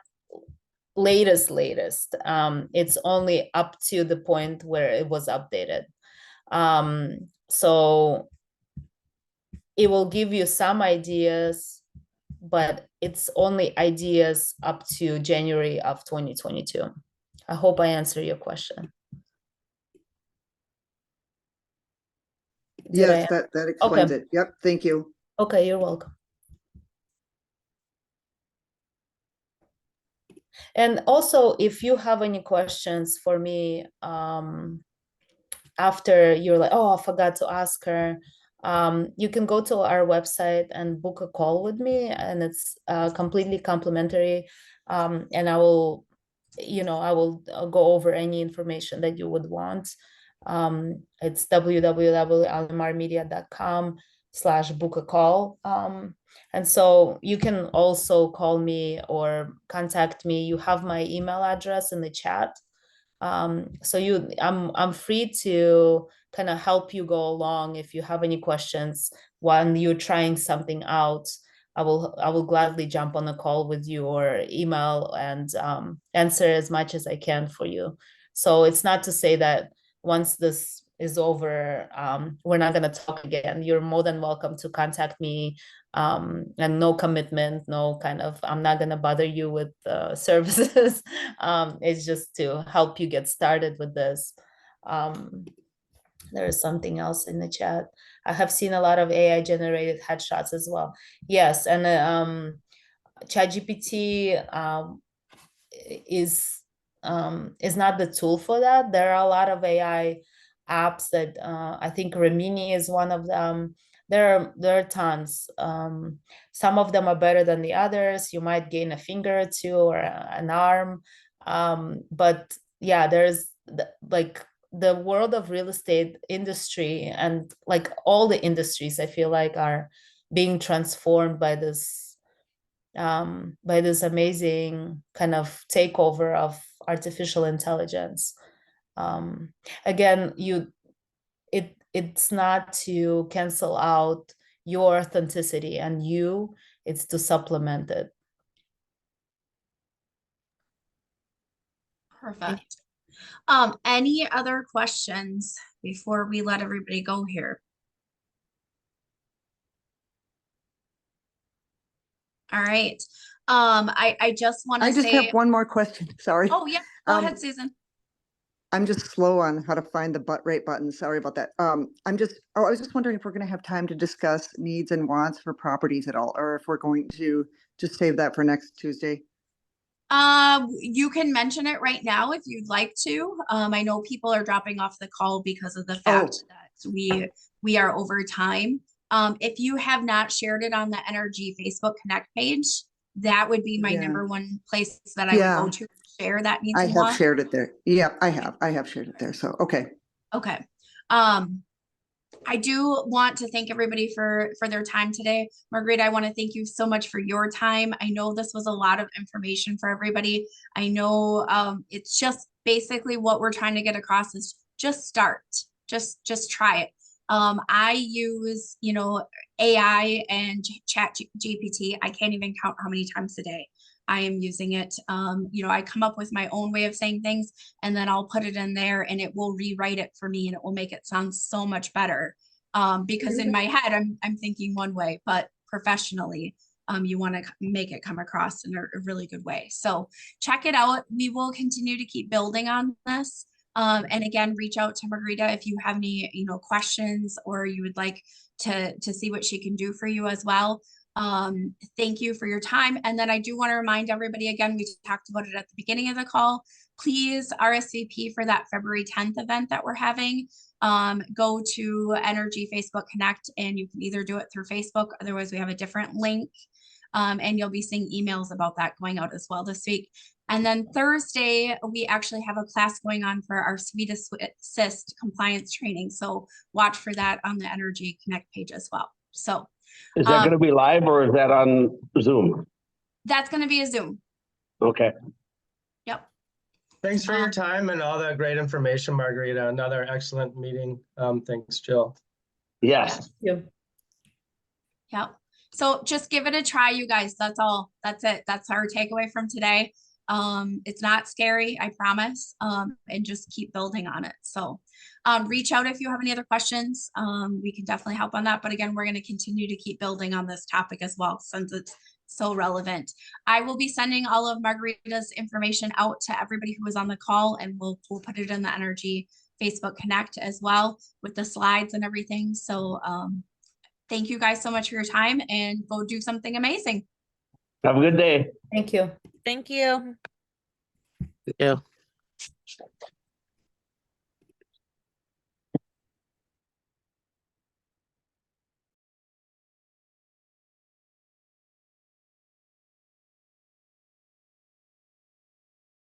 latest. It's only up to the point where it was updated. So it will give you some ideas, but it's only ideas up to January of 2022. I hope I answered your question. Yes, that explains Okay. it. Yep, thank you. Okay, you're welcome. And also, if you have any questions for me, after you're like, oh, I forgot to ask her, you can go to our website and book a call with me, and it's completely complimentary. And I will go over any information that you would want. It's www.almarmedia.com/book a call. And so you can also call me or contact me. You have my email address in the chat. So I'm free to kind of help you go along if you have any questions when you're trying something out. I will gladly jump on a call with you or email and answer as much as I can for you. So it's not to say that once this is over, we're not going to talk again. You're more than welcome to contact me, and no commitment, no kind of, I'm not going to bother you with services. It's just to help you get started with this. There is something else in the chat. I have seen a lot of AI generated headshots as well. Yes, and ChatGPT is not the tool for that. There are a lot of AI apps that I think Remini is one of them. There are tons. Some of them are better than the others. You might gain a finger or two or an arm. But yeah, there's like the world of real estate industry and like all the industries, I feel like, are being transformed by this amazing kind of takeover of artificial intelligence. Again, it's not to cancel out your authenticity and it's to supplement it. Perfect. Any other questions before we let everybody go here? All right. I just want to I just say, have one more question. Sorry. oh yeah, go ahead, Susan. I'm just slow on how to find the rate button. Sorry about that. I was just wondering if we're going to have time to discuss needs and wants for properties at all, or if we're going to just save that for next Tuesday. You can mention it right now if you'd like to. I know people are dropping off the call because of the fact that we are over time. If you have not shared it on the NRG Facebook Connect page, that would be my number one place that I would go to share that needs and wants. Shared it there. Yeah, I have shared it there. So, okay. Okay. I do want to thank everybody for their time today. Margarita, I want to thank you so much for your time. I know this was a lot of information for everybody. I know it's just basically what we're trying to get across is just start. Just try it. I use, AI and Chat GPT. I can't even count how many times a day I am using it. I come up with my own way of saying things and then I'll put it in there and it will rewrite it for me and it will make it sound so much better. Because in my head, I'm thinking one way, but professionally, you want to make it come across in a really good way. So check it out. We will continue to keep building on this. And again, reach out to Margarita if you have any, questions or you would like to see what she can do for you as well. Thank you for your time. And then I do want to remind everybody again, we talked about it at the beginning of the call. Please RSVP for that February 10th event that we're having. Go to NRG Facebook Connect and you can either do it through Facebook. Otherwise, we have a different link. And you'll be seeing emails about that going out as well this week. And then Thursday, we actually have a class going on for our Sweet Assist compliance training. So watch for that on the NRG Connect page as well. So Is that going to be live or is that on Zoom? that's going to be a Zoom. Okay. Yep. Thanks for your time and all that great information, Margarita. Another excellent meeting. Thanks, Jill. Yes. You. Yep. So just give it a try, you guys. That's all. That's it. That's our takeaway from today. It's not scary, I promise. And just keep building on it. So reach out if you have any other questions. We can definitely help on that. But again, we're going to continue to keep building on this topic as well, since it's so relevant. I will be sending all of Margarita's information out to everybody who was on the call, and we'll put it in the NRG Facebook Connect as well with the slides and everything. So thank you guys so much for your time, and go do something amazing. Have a good day. Thank you. Thank you. Yeah.